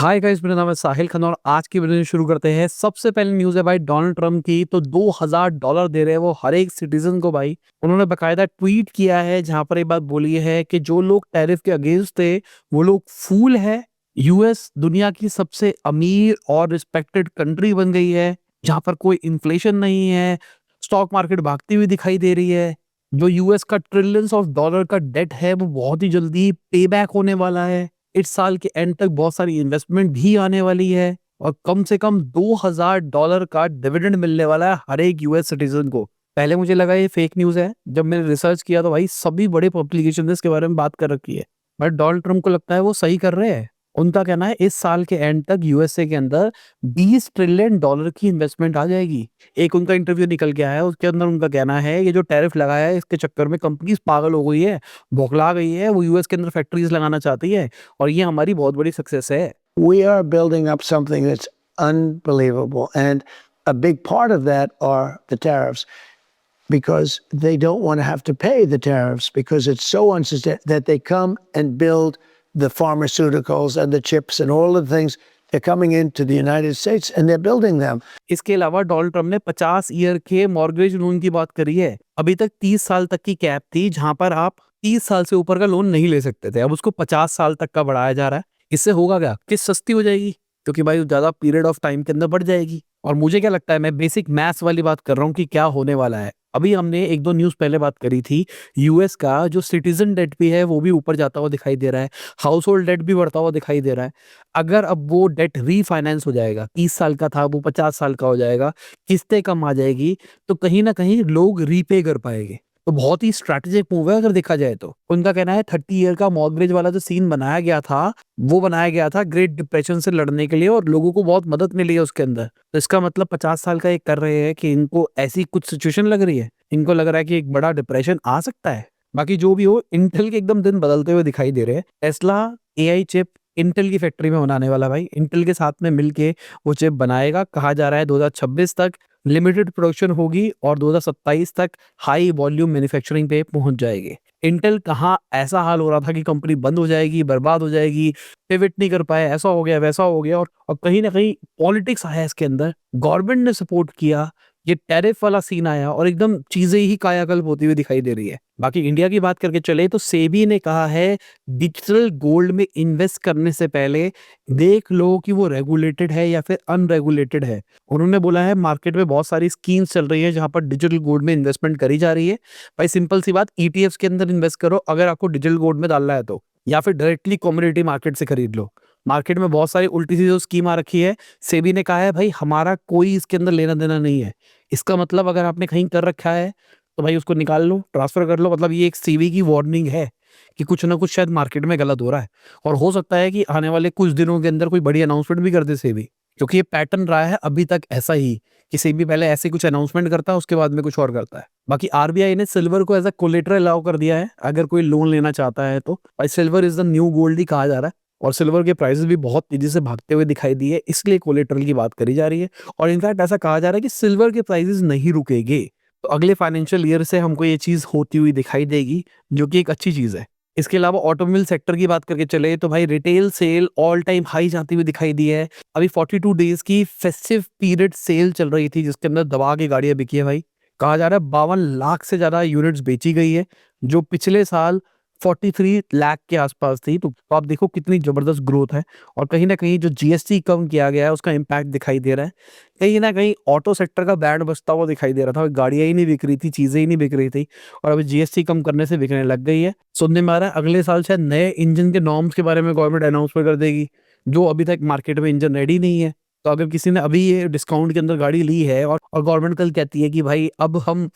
Hi guys, मेरा नाम है साहिल खान और आज की वीडियो शुरू करते हैं। सबसे पहले न्यूज़ है भाई डोनाल्ड ट्रम्प की। तो $2000 दे रहे हैं वो हर एक सिटीजन को भाई। उन्होंने बकायदा ट्वीट किया है जहां पर ये बात बोली है कि जो लोग टैरिफ के अगेंस्ट थे वो लोग फूल है। यूएस दुनिया की सबसे अमीर और रिस्पेक्टेड कंट्री बन गई है जहां पर कोई इन्फ्लेशन नहीं है, स्टॉक मार्केट भागती हुई दिखाई दे रही है। जो यूएस का ट्रिलियंस ऑफ डॉलर का डेट है वो बहुत ही जल्दी पे बैक होने वाला है। इस साल के एंड तक बहुत सारी इन्वेस्टमेंट भी आने वाली है और कम से कम $2000 का डिविडेंड मिलने वाला है हर एक यूएस सिटीजन को। पहले मुझे लगा ये फेक न्यूज़ है, जब मैंने रिसर्च किया तो भाई सभी बड़े पब्लिकेशन ने इसके बारे में बात कर रखी है। बट डोनाल्ड ट्रम्प को लगता है वो सही कर रहे हैं। उनका कहना है इस साल के एंड तक यूएसए के अंदर $20 ट्रिलियन की इन्वेस्टमेंट आ जाएगी। एक उनका इंटरव्यू निकल के आया है, उसके अंदर उनका कहना है ये जो टैरिफ लगाया है इसके चक्कर में कंपनीज पागल हो गई है, बौखला गई है, वो यूएस के अंदर फैक्ट्रीज लगाना चाहती है और ये हमारी बहुत बड़ी सक्सेस है। We are building up something that's unbelievable. And a big part of that are the tariffs because they don't want to have to pay the tariffs because it's so unsustainable that they come and build the pharmaceuticals and the chips and all the things. They're coming into the United States and they're building them. इसके अलावा Donald Trump ने 50 year के mortgage loan की बात करी है। अभी तक 30 साल तक की कैप थी जहां पर आप 30 साल से ऊपर का लोन नहीं ले सकते थे, अब उसको 50 साल तक का बढ़ाया जा रहा है। इससे होगा क्या, किस्त सस्ती हो जाएगी क्योंकि भाई ज्यादा पीरियड ऑफ टाइम के अंदर बढ़ जाएगी। और मुझे क्या लगता है, मैं बेसिक मैथ्स वाली बात कर रहा हूँ कि क्या होने वाला है। अभी हमने एक दो न्यूज पहले बात करी थी, यूएस का जो सिटीजन डेट भी है वो भी ऊपर जाता हुआ दिखाई दे रहा है, हाउस होल्ड डेट भी बढ़ता हुआ दिखाई दे रहा है। अगर अब वो डेट रीफाइनेंस हो जाएगा, 30 साल का था वो 50 साल का हो जाएगा, किस्तें कम आ जाएगी, तो कहीं ना कहीं लोग रीपे कर पाएंगे। तो बहुत ही स्ट्रैटेजिक मूव है अगर देखा जाए तो। उनका कहना है 30 ईयर का मॉर्गेज वाला जो सीन बनाया गया था वो बनाया गया था ग्रेट डिप्रेशन से लड़ने के लिए और लोगों को बहुत मदद मिली है उसके अंदर। तो इसका मतलब 50 साल का एक कर रहे हैं कि इनको ऐसी कुछ सिचुएशन लग रही है, इनको लग रहा है कि एक बड़ा डिप्रेशन आ सकता है। बाकी जो भी हो, इंटेल के एकदम दिन बदलते हुए दिखाई दे रहे हैं। टेस्ला एआई चिप इंटेल की फैक्ट्री में बनाने वाला भाई, इंटेल के साथ में मिलके वो चिप बनाएगा। कहा जा रहा है 2026 तक लिमिटेड प्रोडक्शन होगी और 2027 तक हाई वॉल्यूम मैन्युफैक्चरिंग पे पहुंच जाएगी। इंटेल कहाँ ऐसा हाल हो रहा था कि कंपनी बंद हो जाएगी, बर्बाद हो जाएगी, पिवट नहीं कर पाए, ऐसा हो गया वैसा हो गया। और कहीं ना कहीं पॉलिटिक्स आया इसके अंदर, गवर्नमेंट ने सपोर्ट किया, ये टैरिफ वाला सीन आया और एकदम चीजें ही कायाकल्प होती हुई दिखाई दे रही है। बाकी इंडिया की बात करके चले तो सेबी ने कहा है डिजिटल गोल्ड में इन्वेस्ट करने से पहले देख लो कि वो रेगुलेटेड है या फिर अनरेगुलेटेड है। उन्होंने बोला है मार्केट में बहुत सारी स्कीम्स चल रही है जहां पर डिजिटल गोल्ड में इन्वेस्टमेंट करी जा रही है। भाई सिंपल सी बात, ईटीएफ्स के अंदर इन्वेस्ट करो अगर आपको डिजिटल गोल्ड में डालना है तो, या फिर डायरेक्टली कमोडिटी मार्केट से खरीद लो। मार्केट में बहुत सारी उल्टी सी जो स्कीम आ रखी है, सेबी ने कहा है भाई हमारा कोई इसके अंदर लेना देना नहीं है। इसका मतलब अगर आपने कहीं कर रखा है तो भाई उसको निकाल लो, ट्रांसफर कर लो। मतलब ये एक सेबी की वार्निंग है कि कुछ ना कुछ शायद मार्केट में गलत हो रहा है और हो सकता है कि आने वाले कुछ दिनों के अंदर कोई बड़ी अनाउंसमेंट भी कर दे सेबी, क्योंकि ये पैटर्न रहा है अभी तक ऐसा ही कि सेबी पहले ऐसे कुछ अनाउंसमेंट करता है उसके बाद में कुछ और करता है। बाकी आरबीआई ने सिल्वर को एज अ कोलेटरल अलाउ कर दिया है अगर कोई लोन लेना चाहता है तो। भाई silver is the new gold ही कहा जा रहा है और सिल्वर के प्राइसेस भी बहुत तेजी से भागते हुए दिखाई दिए, इसलिए कोलेटरल की बात करी जा रही है। और इनफैक्ट ऐसा कहा जा रहा है कि सिल्वर के प्राइसेस नहीं रुकेंगे, तो अगले फाइनेंशियल ईयर से हमको ये चीज होती हुई दिखाई देगी, जो कि एक अच्छी चीज है। इसके अलावा ऑटोमोबाइल सेक्टर की बात करके चले तो भाई retail sale all time high जाती हुई दिखाई दी है। अभी 42 डेज की फेस्टिव पीरियड सेल चल रही थी जिसके अंदर दबा के गाड़ियां बिकी है भाई। कहा जा रहा है 52 लाख से ज्यादा यूनिट्स बेची गई है, जो पिछले साल 43 लाख के आसपास थी। तो आप देखो कितनी जबरदस्त ग्रोथ है। और कहीं ना कहीं जो जीएसटी कम किया गया है उसका इम्पैक्ट दिखाई दे रहा है। कहीं ना कहीं ऑटो सेक्टर का बैंड बजता हुआ दिखाई दे रहा था, गाड़ियां ही नहीं बिक रही थी, चीजें ही नहीं बिक रही थी, और अभी जीएसटी कम करने से बिकने लग गई है। सुनने में आ रहा है अगले साल शायद नए इंजन के नॉर्म्स के बारे में गवर्नमेंट अनाउंसमेंट कर देगी, जो अभी तक मार्केट में इंजन रेडी नहीं है। तो अगर किसी ने अभी ये डिस्काउंट के अंदर गाड़ी ली है और गवर्नमेंट कल कहती है कि भाई अब हम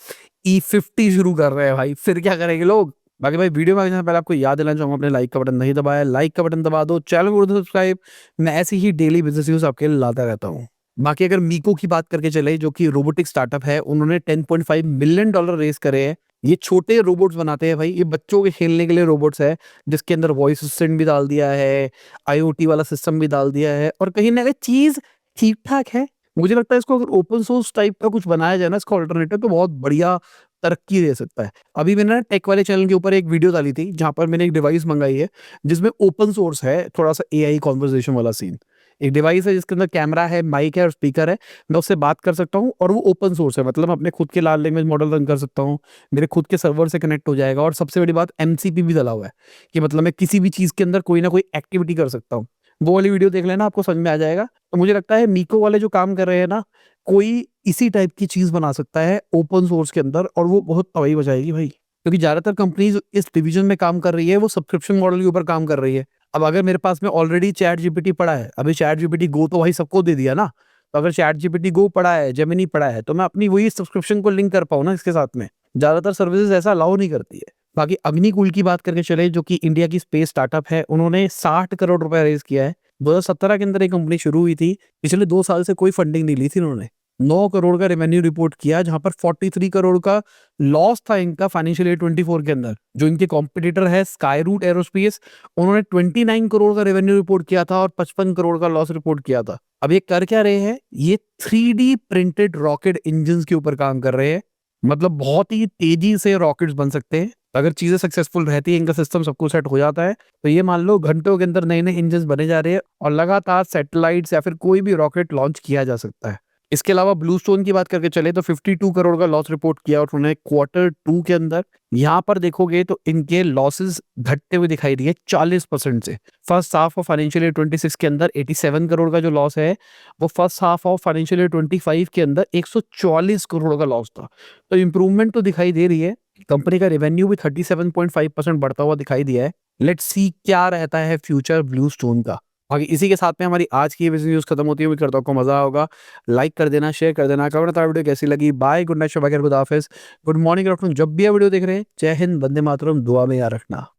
E50 शुरू कर रहे हैं, भाई फिर क्या करेंगे लोग। बाकी भाई वीडियो में आगे जाने से पहले आपको याद दिलाना चाहूंगा, अपने लाइक का बटन नहीं दबाया, लाइक का बटन दबा दो, चैनल को सब्सक्राइब। मैं ऐसी ही डेली बिजनेस न्यूज आपके लिए लाता रहता हूँ। बाकी अगर मीको की बात करके चले, जो कि रोबोटिक स्टार्टअप है, उन्होंने $10.5 मिलियन रेस करे हैं। ये छोटे रोबोट्स बनाते हैं भाई, ये बच्चों के खेलने के लिए रोबोट्स है, जिसके अंदर वॉइस असिस्टेंट भी डाल दिया है, आईओटी वाला सिस्टम भी डाल दिया है, और कहीं ना कहीं चीज ठीक ठाक है। मुझे लगता है इसको अगर ओपन सोर्स टाइप का कुछ बनाया जाए ना, इसका ऑल्टरनेटिव, तो बहुत बढ़िया तरक्की दे सकता है। अभी मैंने ना टेक वाले चैनल के ऊपर एक वीडियो डाली थी जहां पर मैंने एक डिवाइस मंगाई है जिसमें ओपन सोर्स है, थोड़ा सा एआई कॉन्वर्सेशन वाला सीन। एक डिवाइस है जिसके अंदर कैमरा है, माइक है और स्पीकर है। मैं उससे बात कर सकता हूँ और वो ओपन सोर्स है, मतलब अपने खुद के लार्ज लैंग्वेज मॉडल रन कर सकता हूँ, मेरे खुद के सर्वर से कनेक्ट हो जाएगा और सबसे बड़ी बात एमसीपी भी डला हुआ है कि मतलब मैं किसी भी चीज़ के अंदर कोई ना कोई एक्टिविटी कर सकता हूँ। वो वाली वीडियो देख लेना, आपको समझ में आ जाएगा। तो मुझे लगता है मीको वाले जो काम कर रहे हैं ना, कोई इसी टाइप की चीज़ बना सकता है ओपन सोर्स के अंदर और वो बहुत तबाही मचाएगी भाई। क्योंकि ज़्यादातर कंपनीज़ इस डिवीज़न में काम कर रही है, वो सब्सक्रिप्शन मॉडल के ऊपर काम कर रही है। अब अगर मेरे पास में ऑलरेडी चैट जीपीटी पड़ा है, अभी चैट जीपीटी गो तो भाई सबको दे दिया ना, तो अगर चैट जीपीटी गो पड़ा है, जेमिनी पड़ा है, तो मैं अपनी वही सब्सक्रिप्शन को लिंक कर पाऊँ ना इसके साथ में। ज़्यादातर सर्विसेज़ ऐसा अलाउ नहीं करती है। बाकी अग्निकूल की बात करके चले, जो कि इंडिया की स्पेस स्टार्टअप है, उन्होंने 60 करोड़ रुपए रेज़ किया है। 2017 के अंदर ये कंपनी शुरू हुई थी, पिछले 2 साल से कोई फंडिंग नहीं ली थी इन्होंने। 9 करोड़ का रेवेन्यू रिपोर्ट किया, जहाँ पर 43 करोड़ का लॉस था इनका फाइनेंशियल ईयर 24 के अंदर। जो इनके कॉम्पिटिटर है स्काईरूट एरोस्पेस, उन्होंने 29 करोड़ का रेवेन्यू रिपोर्ट किया था और 55 करोड़ का लॉस रिपोर्ट किया था। अब ये कर क्या रहे हैं? ये 3D प्रिंटेड रॉकेट इंजन्स के ऊपर काम कर रहे हैं। मतलब बहुत ही तेजी से रॉकेट्स बन सकते हैं। अगर चीजें सक्सेसफुल रहती है, इनका सिस्टम सब कुछ सेट हो जाता है, तो ये मान लो घंटों के अंदर नए-नए इंजन्स बने जा रहे हैं और लगातार सैटेलाइट्स या फिर कोई भी रॉकेट लॉन्च किया जा सकता है। इसके अलावा ब्लूस्टोन की बात करके चले तो 52 करोड़ का लॉस रिपोर्ट किया और उन्होंने क्वार्टर 2 के अंदर। यहाँ पर देखोगे तो इनके लॉसेस घटते हुए दिखाई दिए 40% से। First half of financial year 26 के अंदर 87 करोड़ का जो लॉस है, वो first half of financial year 25 के अंदर 144 करोड़ का लॉस था। तो इम्प्रूवमेंट तो दिखाई दे रही है। कंपनी का रेवेन्यू भी 37.5% बढ़ता हुआ दिखाई दिया है। लेट्स सी क्या रहता है फ्यूचर ब्लूस्टोन का। बाकी इसी के साथ में हमारी आज की ये बिज़नेस न्यूज़ खत्म होती है। उम्मीद करता हूँ आपको मज़ा होगा। लाइक कर देना, शेयर कर देना, कमेंट बताना वीडियो कैसी लगी। बाय, गुड नाइट, शब ख़ैर, खुदा हाफ़िज़, गुड मॉर्निंग, गुड आफ्टरनून, जब भी आप वीडियो देख रहे हैं। जय हिंद, वंदे मातरम, दुआ में याद रखना।